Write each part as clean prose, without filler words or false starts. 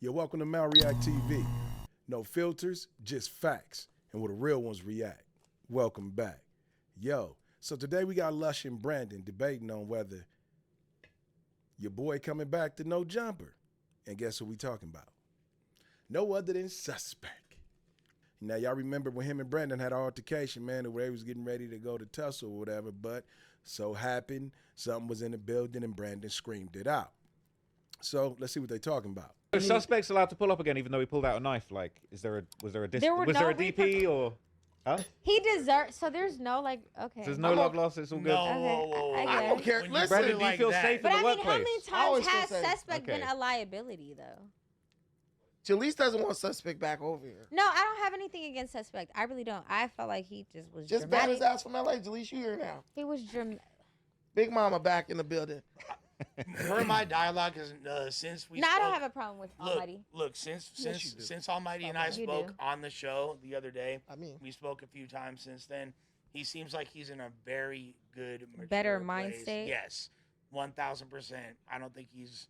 You're welcome to MalReactTV. No filters, just facts, and where the real ones react. Welcome back. Yo, so today we got Lush and Brandon debating on whether your boy coming back to No Jumper. And guess who we talking about? No other than Suspect. Now, y'all remember when him and Brandon had an altercation, man, where they was getting ready to go to tussle or whatever, but so happened something was in the building and Brandon screamed it out. So let's see what they talking about. The suspect's allowed to pull up again, even though he pulled out a knife. Like, was there a DP or? Huh? He deserves. So there's no okay. So there's no love lost. It's all good. Okay, I don't care. Listen, Brandon, do you feel safe But in the I mean, how workplace? many times has say- Suspect been a liability though? Jalise doesn't want Suspect back over here. No, I don't have anything against Suspect. I really don't. I felt like he just was Just dramatic. ban his ass from LA. Jalise, you here now. He was dramatic. Big Mama back in the building. Per my dialogue, because since we No, I spoke, don't have a problem with Almighty. Look, since Almighty and I You spoke do. on the show the other day, I mean, we spoke a few times since then. He seems like he's in a very good, mature Better mind place. state? Yes, 1000%. I don't think he's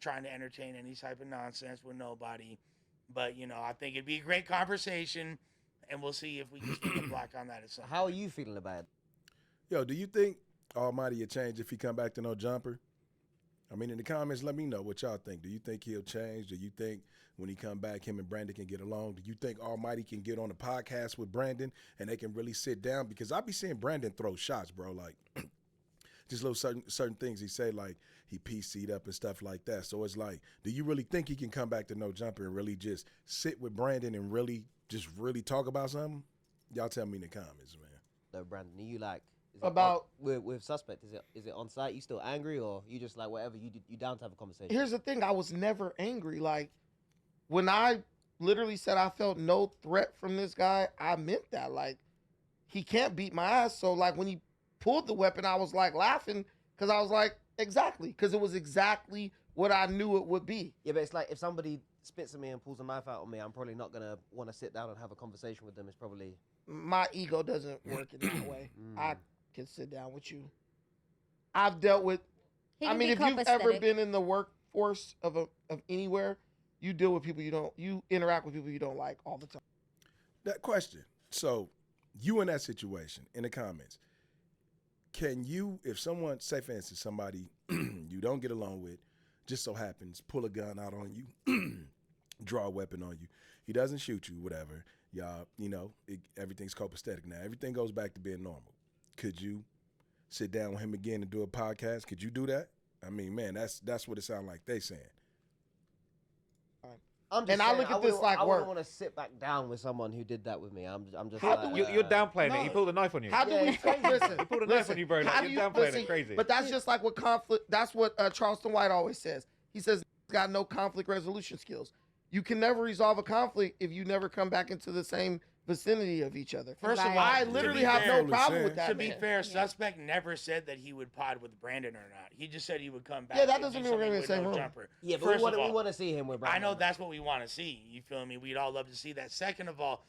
trying to entertain any type of nonsense with nobody. But I think it'd be a great conversation, and we'll see if we can speak a block on that at some. How are you feeling about it? Yo, do you think Almighty will change if he come back to No Jumper? I mean, in the comments, let me know what y'all think. Do you think he'll change? Do you think when he come back, him and Brandon can get along? Do you think Almighty can get on a podcast with Brandon and they can really sit down? Because I be seeing Brandon throw shots, bro. Like, just little certain things he say, like he PC'd up and stuff like that. So it's like, do you really think he can come back to No Jumper and really just sit with Brandon and really talk about something? Y'all tell me in the comments, man. No, Brandon, are you like About- with Suspect? Is it on site? You still angry, or you just like whatever? You down to have a conversation? here's the thing. I was never angry. Like, when I literally said I felt no threat from this guy, I meant that. Like, he can't beat my ass. So, like, when he pulled the weapon, I was, like, laughing because I was like, exactly. Because it was exactly what I knew it would be. Yeah, but it's like if somebody spits at me and pulls a knife out on me, I'm probably not gonna want to sit down and have a conversation with them. It's probably My ego doesn't work in that way. I can sit down with you. I've dealt with. He I can mean, be if you've ever copacetic. been in the workforce of anywhere, you deal with people you interact with people you don't like all the time. That question. So you in that situation, in the comments, can you, if someone, say for instance, somebody you don't get along with, just so happens, pull a gun out on you, draw a weapon on you, he doesn't shoot you, whatever, y'all, everything's copacetic now. Everything goes back to being normal. Could you sit down with him again and do a podcast? Could you do that? I mean, man, that's what it sounds like they saying. I'm just And I saying, look at this like I work. wouldn't want to sit back down with someone who did that with me. I'm just How like, do we- You're downplaying No. it. He pulled a knife on you. How do Yeah, we it's crazy. listen? He pulled a knife on you, bro. Like, how do you're you- downplaying it listen, crazy. But that's just like what conflict. That's what Charleston White always says. He says he's got no conflict resolution skills. You can never resolve a conflict if you never come back into the same vicinity of each other. First of all, I to literally be have fair- no problem with that. To be man. fair, Suspect never said that he would pod with Brandon or not. He just said he would come back. Yeah, that and doesn't do mean we're gonna be in the something same with room. Jumper. yeah, but First we of all, want to see him with I Brandon. know that's what we want to see. You feel me? We'd all love to see that. Second of all,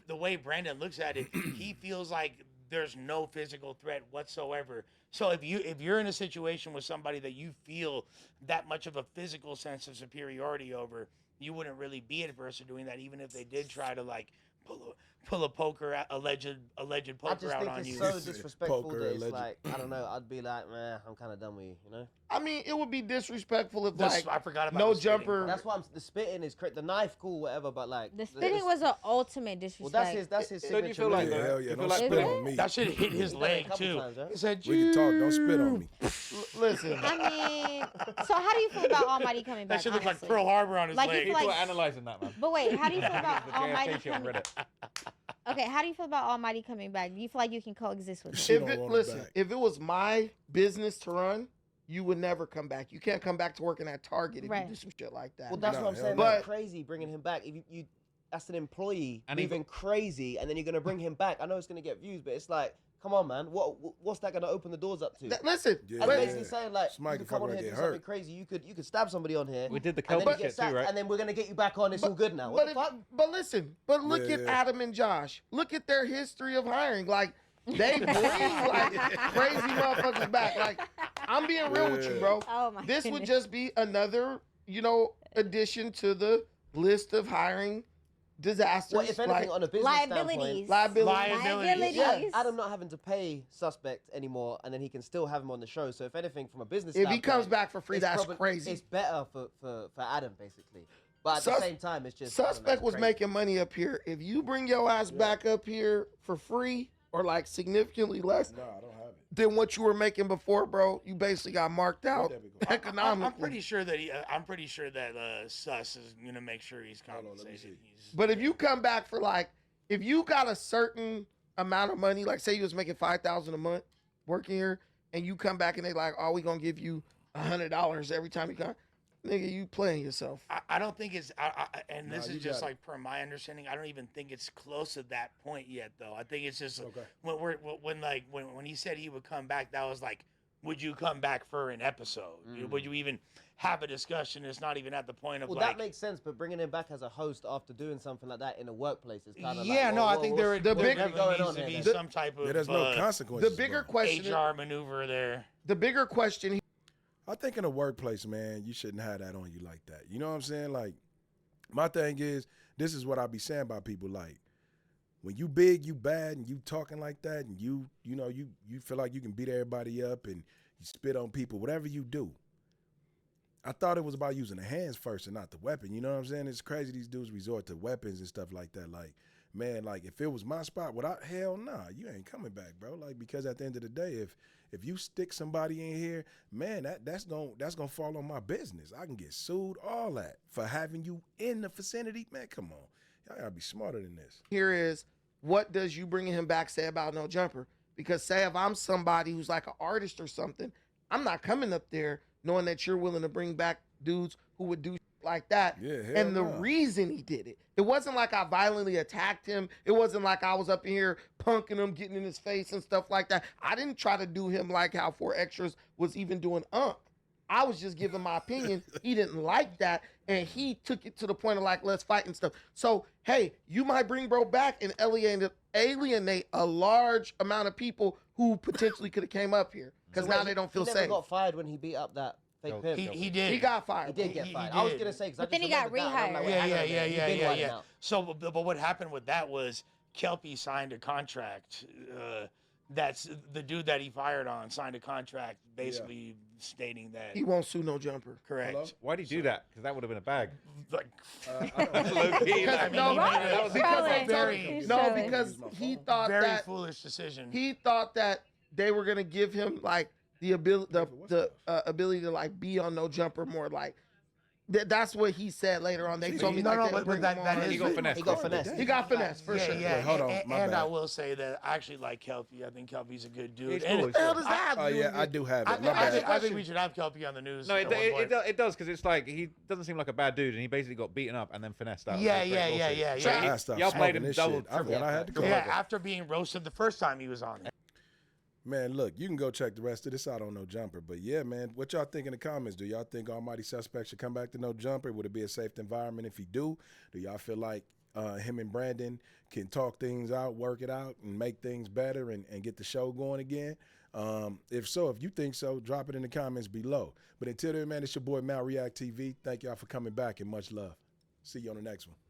the way Brandon looks at it, he feels like there's no physical threat whatsoever. So if you're in a situation with somebody that you feel that much of a physical sense of superiority over, you wouldn't really be adverse to doing that, even if they did try to like pull a poker out, alleged I poker just out think on it's you. so disrespectful Poker, that it's alleged. like, I don't know, I'd be like, man, I'm kind of done with you, you know? I mean, it would be disrespectful if This- like I forgot about no the spitting jumper. part. That's why the spitting is the knife, cool, whatever, but like The spitting was an ultimate well, disrespect. that's his Don't signature. you feel like move. Yeah, that? hell yeah, You don't feel like- spit on me. That should hit his He's done it a leg couple too. times, right? He said, We can talk, don't spit on me. Listen, I mean, so how do you feel about Almighty coming back? That shit looks like honestly? Pearl Harbor on his Like, leg. you feel People like- are analyzing that, man. But wait, how do you feel about The Almighty JFK shit on coming? Reddit. Okay, how do you feel about Almighty coming back? Do you feel like you can coexist with him? Shit. if don't want him listen, back. if it was my business to run, you would never come back. You can't come back to working at Target if Right. you do some shit like that. Well, that's No, what I'm hell saying. no. That's But- crazy bringing him back. If you that's an employee And he- moving crazy, and then you're gonna bring him back. I know it's gonna get views, but it's like, come on, man. What's that gonna open the doors up to? Listen, Yeah. That's but- basically saying like, Somebody you can can come on fucking here and get do something hurt. crazy. You could stab somebody on here. We did the and then Kelby you get shit too, sacked, right? And then we're gonna get you back on. It's all good now. What the fuck? But listen, but look Yeah, at yeah. Adam and Josh. Look at their history of hiring. Like they bring like crazy motherfuckers back. Like I'm being real with you, bro. Oh, my This would goodness. just be another addition to the list of hiring disasters. Well, if anything, on a business Liabilities. standpoint, Liabilities. yeah, Adam not having to pay suspect anymore, and then he can still have him on the show. So if anything, from a business if he standpoint, comes back for free, it's that's probably- crazy. It's better for Adam, basically. But at the same time, it's just I don't know, Suspect it's was crazy. making money up here. If you bring your ass back up here for free or like significantly less No, I don't have it. than what you were making before, bro, you basically got marked out There we go. economically. I'm pretty sure that Sus is gonna make sure he's Hold on, let me compensated. see. But if you come back for like, if you got a certain amount of money, like say you was making $5,000 a month working here, and you come back and they like, oh, we gonna give you $100 every time you come, nigga, you playing yourself. I don't think it's, and this Nah, is you just got it. like per my understanding. I don't even think it's close to that point yet, though. I think it's just Okay. when he said he would come back, that was like, would you come back for an episode? Would you even have a discussion? It's not even at the point of Well, like. that makes sense, but bringing him back as a host after doing something like that in a workplace is kind of Yeah, like, no, whoa, I whoa, think whoa, there what's definitely going needs on to be here? some type of Yeah, there's no The consequences. bigger bro. question, HR maneuver there. the bigger question, I think in a workplace, man, you shouldn't have that on you like that. You know what I'm saying? Like, my thing is, this is what I be saying about people. Like, when you big, you bad, and you talking like that, and you feel like you can beat everybody up, and you spit on people, whatever you do. I thought it was about using the hands first and not the weapon. You know what I'm saying? It's crazy these dudes resort to weapons and stuff like that. Like, man, like if it was my spot, hell nah, you ain't coming back, bro. Like, because at the end of the day, if you stick somebody in here, man, that's gonna fall on my business. I can get sued, all that, for having you in the vicinity. Man, come on. Y'all gotta be smarter than this. here is, what does you bringing him back say about No Jumper? Because say if I'm somebody who's like an artist or something, I'm not coming up there knowing that you're willing to bring back dudes who would do like that. Yeah, hell and the nah. reason he did it wasn't like I violently attacked him. It wasn't like I was up in here punking him, getting in his face and stuff like that. I didn't try to do him like how 4 Extras was even doing I was just giving my opinion. He didn't like that, and he took it to the point of like, let's fight and stuff. So, hey, you might bring bro back and alienate a large amount of people who potentially could have came up here because So now wait, they don't feel he never safe. got fired when he beat up that fake No, pimp. He did. He got fired. He did get He fired. I was did. gonna say, because But then he got rehired. Yeah. So, but what happened with that was Kelpie signed a contract. That's the dude that he fired on signed a contract, basically stating that He won't sue No Jumper. correct. Hello? Why'd he do that? Because that would have been a bag. Like, Low-key, I like, mean, No, he made Ronnie's a trolling. very, He's No, trolling. because he thought very that foolish decision. he thought that they were gonna give him like the ability, the ability to like be on No Jumper more. Like that's what he said later on. They told me No, like no, they but would bring that- him that on. is- he got finessed. He got finessed. He got finessed for sure. Yeah, Wait, hold on, and, my and I bad. will say that I actually like Kelpie. I think Kelpie's a good dude. He's And cool, What the hell does that have to Oh do yeah, with I it? do have I, it. My I, bad. think, I think we should have Kelpie on the news. No, at one point. it does because it's like he doesn't seem like a bad dude, and he basically got beaten up and then finessed out. Yeah, It's yeah, very yeah, bullshit. yeah, So yeah. he- I stopped y'all played smoking him this double, shit. I triple. forgot I had to go. Yeah, after being roasted the first time he was on it. Man, look, you can go check the rest of this out on No Jumper. But yeah, man, what y'all think in the comments? Do y'all think Almighty Suspect should come back to No Jumper? Would it be a safe environment if he do? Do y'all feel like him and Brandon can talk things out, work it out, and make things better and get the show going again? If so, if you think so, drop it in the comments below. But until then, man, it's your boy MalReactTV. Thank y'all for coming back and much love. See you on the next one.